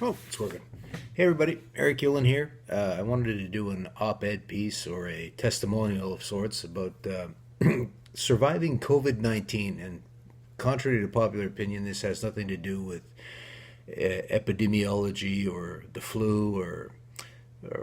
Oh, it's working. Hey, everybody. Eric Yulin here. I wanted to do an op-ed piece or a testimonial of sorts about surviving COVID-19. And contrary to popular opinion, this has nothing to do with epidemiology or the flu or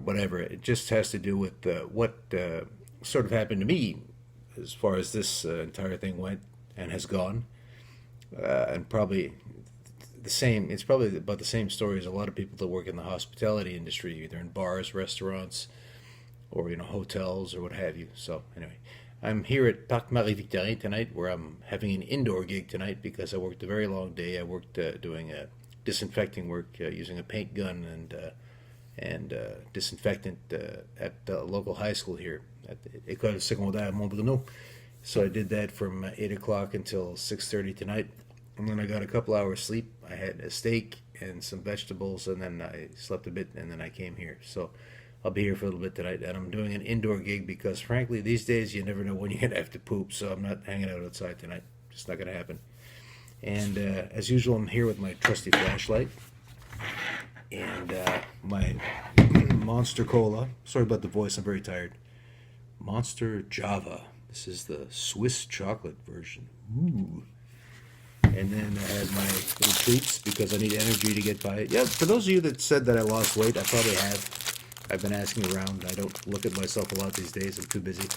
whatever. It just has to do with what sort of happened to me as far as this entire thing went and has gone. And probably the same. It's probably about the same story as a lot of people that work in the hospitality industry, either in bars, restaurants, or hotels or what have you. So anyway, I'm here at Parc Marie Victorin tonight, where I'm having an indoor gig tonight because I worked a very long day. I worked doing disinfecting work using a paint gun and disinfectant at the local high school here at the École Secondaire Montbruno. So I did that from 8 o'clock until 6:30 tonight. And then I got a couple hours sleep. I had a steak and some vegetables, and then I slept a bit, and then I came here. So I'll be here for a little bit tonight, and I'm doing an indoor gig because, frankly, these days you never know when you're going to have to poop, so I'm not hanging out outside tonight. Just not going to happen. And as usual, I'm here with my trusty flashlight and my Monster Cola. Sorry about the voice, I'm very tired. Monster Java. This is the Swiss chocolate version. Ooh. And then I had my little treats because I need energy to get by it. Yeah, for those of you that said that I lost weight, I probably have. I've been asking around. I don't look at myself a lot these days. I'm too busy.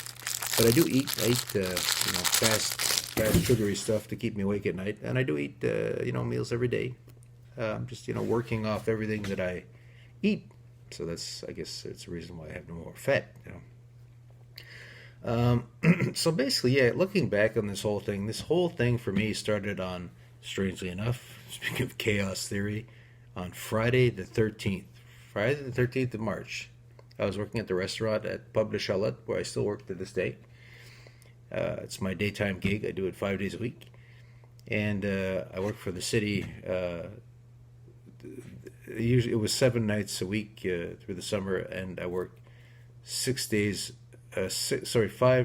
But I do eat. I eat, fast sugary stuff to keep me awake at night. And I do eat, meals every day. I'm just, working off everything that I eat. So that's, I guess, it's the reason why I have no more fat, So basically, yeah, looking back on this whole thing for me started on, strangely enough, speaking of chaos theory, on Friday the 13th. Friday the 13th of March. I was working at the restaurant at Pub de Charlotte, where I still work to this day. It's my daytime gig. I do it 5 days a week. And I work for the city. Usually it was 7 nights a week through the summer, and I work 5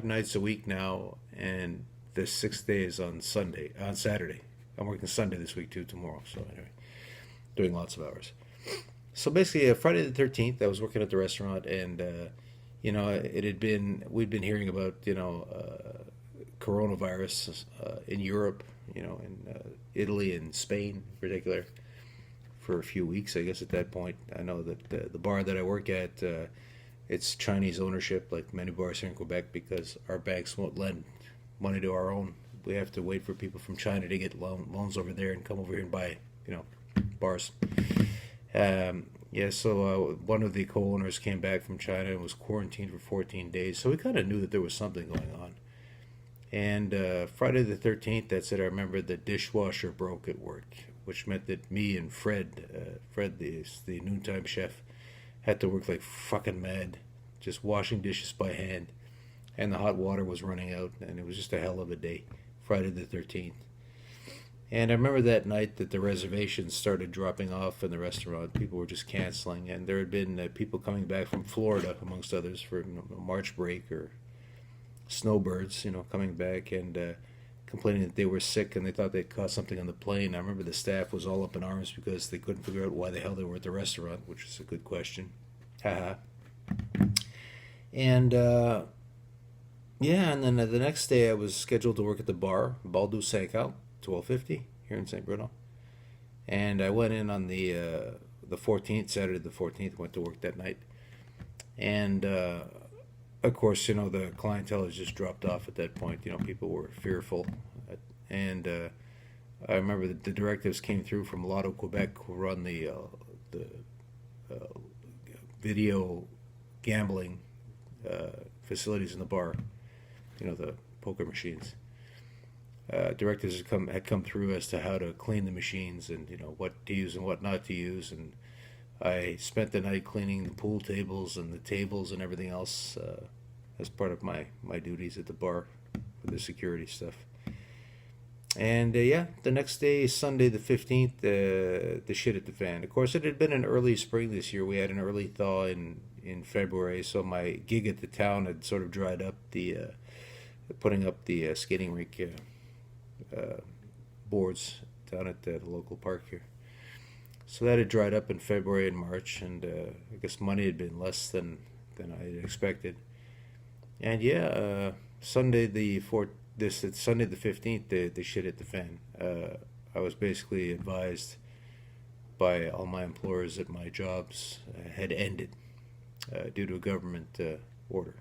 nights a week now, and the 6 days on Saturday. I'm working Sunday this week too, tomorrow. So anyway, doing lots of hours. So basically, Friday the 13th, I was working at the restaurant, and we'd been hearing about coronavirus in Europe, in Italy and Spain in particular, for a few weeks. I guess at that point, I know that the bar that I work at. It's Chinese ownership, like many bars here in Quebec, because our banks won't lend money to our own. We have to wait for people from China to get loans over there and come over here and buy, bars. So one of the co-owners came back from China and was quarantined for 14 days. So we kind of knew that there was something going on. And Friday the 13th, that's it. I remember the dishwasher broke at work, which meant that me and Fred, the noontime chef, had to work like fucking mad, just washing dishes by hand, and the hot water was running out, and it was just a hell of a day, Friday the 13th. And I remember that night that the reservations started dropping off in the restaurant. People were just canceling, and there had been people coming back from Florida, amongst others, for March break or snowbirds, coming back and complaining that they were sick and they thought they'd caught something on the plane. I remember the staff was all up in arms because they couldn't figure out why the hell they were at the restaurant, which is a good question. Haha. And and then the next day I was scheduled to work at the bar, Baldo 5 Out, 1250, here in St. Bruno. And I went in on the 14th, Saturday the 14th, went to work that night. And of course, the clientele has just dropped off at that point. People were fearful. And I remember that the directives came through from Lotto Quebec, who run the video gambling facilities in the bar, the poker machines. Directives had come through as to how to clean the machines and, what to use and what not to use. And I spent the night cleaning the pool tables and the tables and everything else as part of my duties at the bar for the security stuff. And the next day, Sunday the 15th, the shit hit the fan. Of course, it had been an early spring this year. We had an early thaw in February, so my gig at the town had sort of dried up. Putting up the skating rink boards down at the local park here. So that had dried up in February and March, and I guess money had been less than I had expected. And yeah, Sunday the 15th, the shit hit the fan. I was basically advised by all my employers that my jobs had ended due to a government order.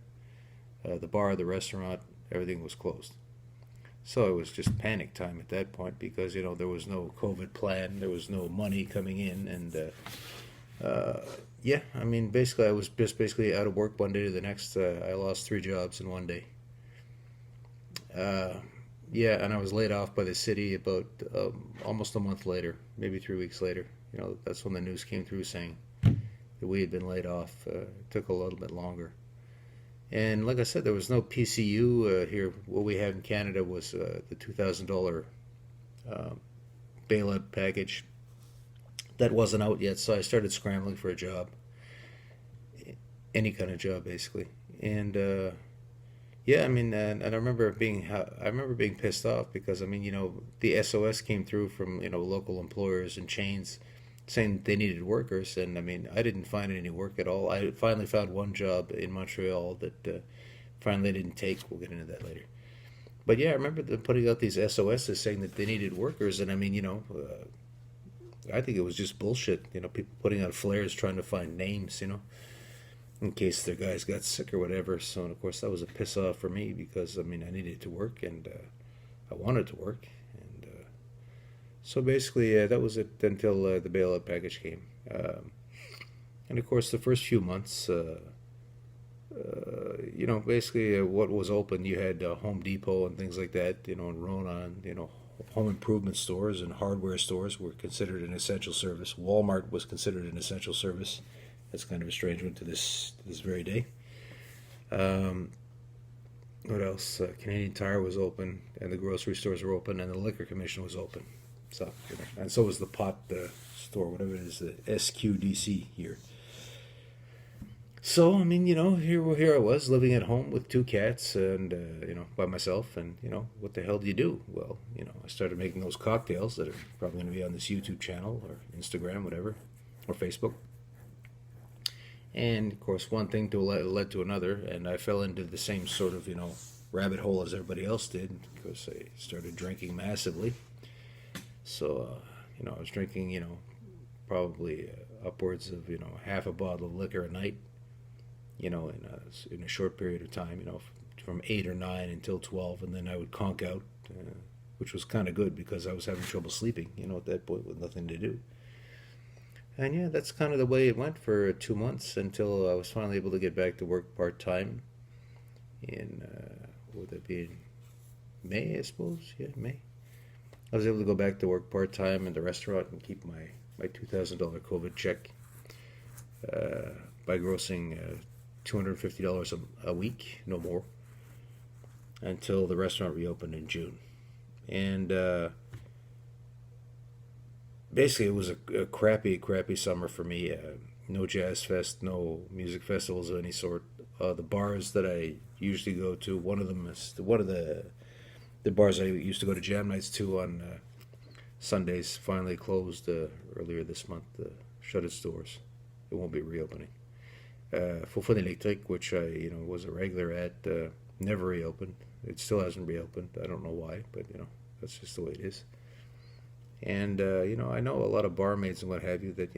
The bar, the restaurant, everything was closed. So it was just panic time at that point because there was no COVID plan, there was no money coming in, and yeah, I mean basically I was just basically out of work one day to the next. I lost 3 jobs in one day. Uh, yeah, and I was laid off by the city about almost a month later, maybe 3 weeks later. That's when the news came through saying that we had been laid off. It took a little bit longer. And like I said, there was no PCU here. What we had in Canada was the $2,000 uh, bailout package. That wasn't out yet, so I started scrambling for a job, any kind of job, basically. And yeah, I mean, and I remember being pissed off because I mean, the SOS came through from local employers and chains saying they needed workers, and I mean, I didn't find any work at all. I finally found one job in Montreal that finally didn't take. We'll get into that later. But yeah, I remember them putting out these SOSs saying that they needed workers, and I mean, I think it was just bullshit. People putting out flares trying to find names, in case their guys got sick or whatever. So, and of course, that was a piss off for me because I mean, I needed to work and I wanted to work. So basically, that was it until the bailout package came. And of course, the first few months, basically what was open, you had Home Depot and things like that, and Ronan, home improvement stores and hardware stores were considered an essential service. Walmart was considered an essential service. That's kind of a strange one to this very day. Um, what else? Canadian Tire was open, and the grocery stores were open, and the Liquor Commission was open. So, and so was the pot store, whatever it is, the SQDC here. So, I mean, here I was living at home with 2 cats and, by myself. And, what the hell do you do? Well, I started making those cocktails that are probably going to be on this YouTube channel or Instagram, whatever, or Facebook. And, of course, one thing led to another. And I fell into the same sort of, rabbit hole as everybody else did because I started drinking massively. So, I was drinking, probably upwards of, half a bottle of liquor a night, in a short period of time, from 8 or 9 until 12, and then I would conk out, which was kind of good because I was having trouble sleeping, at that point with nothing to do. And yeah, that's kind of the way it went for 2 months until I was finally able to get back to work part-time in, would that be in May, I suppose? Yeah, May. I was able to go back to work part-time in the restaurant and keep my $2,000 COVID check by grossing $250 a week, no more, until the restaurant reopened in June. And basically it was a crappy summer for me. No jazz fest, no music festivals of any sort. The bars that I usually go to, one of the bars I used to go to jam nights to on Sundays finally closed earlier this month, shut its doors. It won't be reopening. Fofun Electric, which I was a regular at, never reopened. It still hasn't reopened. I don't know why, but that's just the way it is. And I know a lot of barmaids and what have you that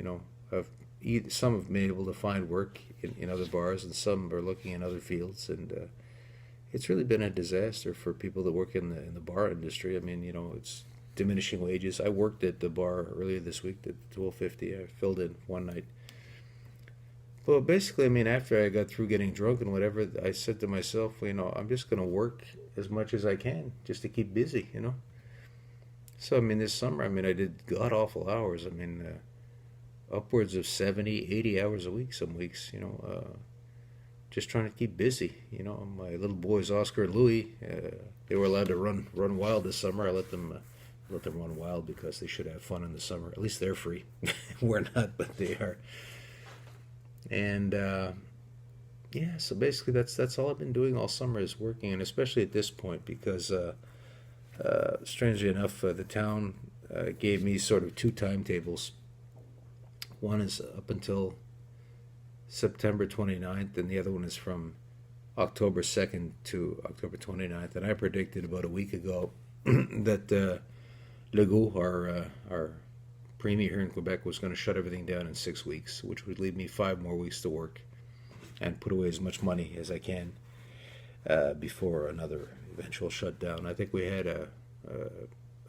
some have been able to find work in other bars, and some are looking in other fields, and it's really been a disaster for people that work in the bar industry. I mean, it's diminishing wages. I worked at the bar earlier this week at 12:50. I filled in one night. Well, basically, I mean, after I got through getting drunk and whatever, I said to myself, I'm just going to work as much as I can just to keep busy, So, I mean, this summer, I mean, I did god-awful hours. I mean, upwards of 70, 80 hours a week some weeks, just trying to keep busy. My little boys, Oscar and Louie, they were allowed to run wild this summer. I let them run wild because they should have fun in the summer. At least they're free. We're not, but they are. And yeah, so basically that's all I've been doing all summer is working, and especially at this point because strangely enough, the town gave me sort of 2 timetables. One is up until September 29th, and the other one is from October 2nd to October 29th. And I predicted about a week ago that Legault, our premier here in Quebec, was going to shut everything down in 6 weeks, which would leave me 5 more weeks to work and put away as much money as I can before another eventual shutdown. I think we had a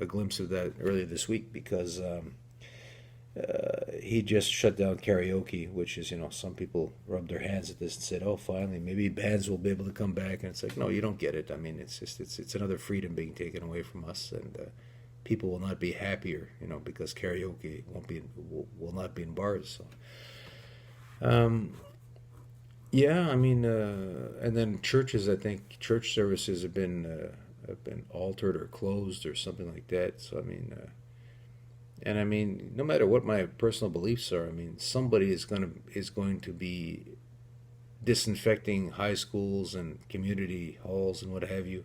glimpse of that earlier this week because he just shut down karaoke, which is, some people rubbed their hands at this and said, oh, finally, maybe bands will be able to come back. And it's like, no, you don't get it. I mean, it's another freedom being taken away from us, and people will not be happier, because karaoke will not be in bars. So, yeah, I mean, and then churches, I think church services have been altered or closed or something like that. So, I mean, and I mean, no matter what my personal beliefs are, I mean, somebody is going to be disinfecting high schools and community halls and what have you.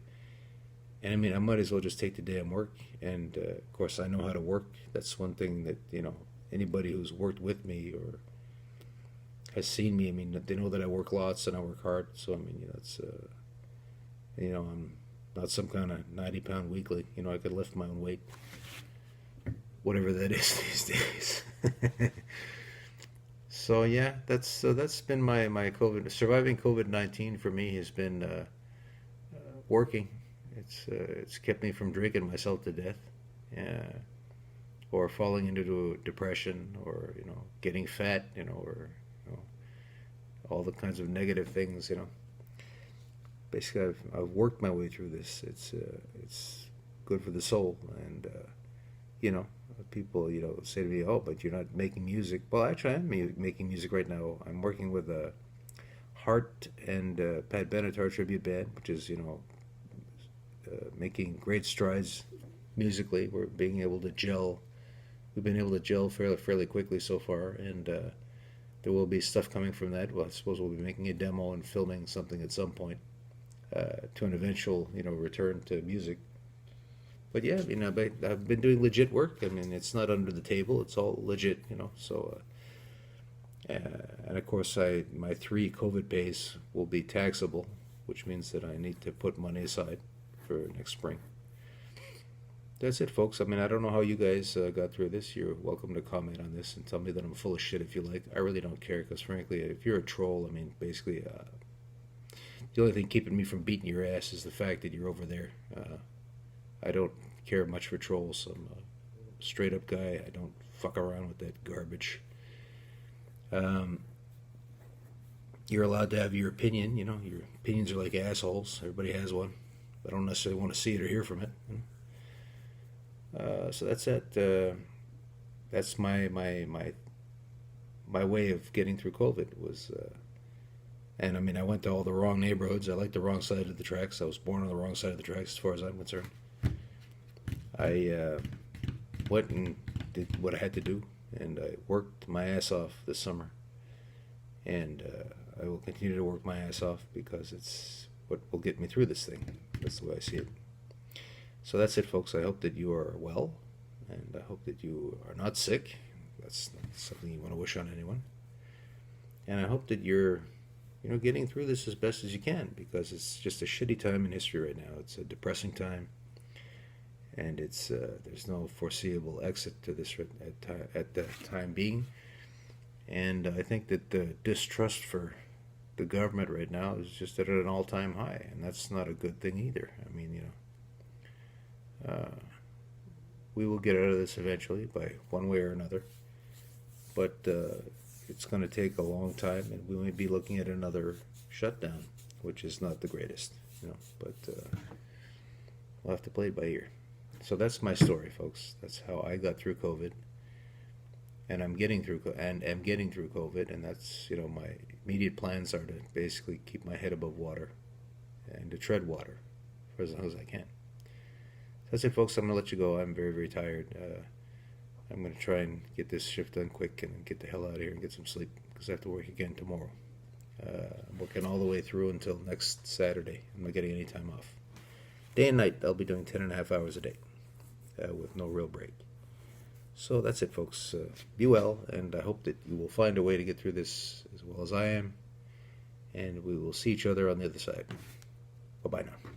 And I mean, I might as well just take the damn work. And of course, I know how to work. That's one thing that anybody who's worked with me or has seen me, I mean, they know that I work lots and I work hard. So I mean, it's I'm not some kind of 90-pound weakling. I could lift my own weight, whatever that is these days. So yeah, that's been my surviving COVID-19 for me has been working. It's kept me from drinking myself to death, or falling into depression, or getting fat, or all the kinds of negative things. Basically, I've worked my way through this. It's good for the soul, and people say to me, "Oh, but you're not making music." Well, actually, I'm making music right now. I'm working with a Hart and Pat Benatar tribute band, which is making great strides musically. We're being able to gel. We've been able to gel fairly quickly so far, and there will be stuff coming from that. Well, I suppose we'll be making a demo and filming something at some point to an eventual, return to music. But yeah, I've been doing legit work. I mean, it's not under the table. It's all legit, So, and of course, my 3 COVID pays will be taxable, which means that I need to put money aside for next spring. That's it, folks. I mean, I don't know how you guys got through this. You're welcome to comment on this and tell me that I'm full of shit if you like. I really don't care, because frankly, if you're a troll, I mean, basically, the only thing keeping me from beating your ass is the fact that you're over there. I don't care much for trolls. I'm a straight up guy. I don't fuck around with that garbage. You're allowed to have your opinion. Your opinions are like assholes. Everybody has one. I don't necessarily want to see it or hear from it. So that's it. That's my way of getting through COVID was, and I mean, I went to all the wrong neighborhoods. I like the wrong side of the tracks. I was born on the wrong side of the tracks, as far as I'm concerned. I went and did what I had to do, and I worked my ass off this summer, and I will continue to work my ass off because it's what will get me through this thing. That's the way I see it. So that's it, folks. I hope that you are well, and I hope that you are not sick. That's not something you want to wish on anyone. And I hope that you're, getting through this as best as you can, because it's just a shitty time in history right now. It's a depressing time, and it's there's no foreseeable exit to this at the time being. And I think that the distrust for the government right now is just at an all-time high, and that's not a good thing either. I mean, we will get out of this eventually by one way or another, but it's going to take a long time, and we may be looking at another shutdown, which is not the greatest, but we'll have to play it by ear. So that's my story, folks. That's how I got through COVID, and I'm getting through COVID, and that's, my immediate plans are to basically keep my head above water and to tread water for as long as I can. That's it, folks. I'm going to let you go. I'm very, very tired. I'm going to try and get this shift done quick and get the hell out of here and get some sleep, because I have to work again tomorrow. I'm working all the way through until next Saturday. I'm not getting any time off. Day and night, I'll be doing 10.5 hours a day with no real break. So that's it, folks. Be well, and I hope that you will find a way to get through this as well as I am, and we will see each other on the other side. Bye-bye now.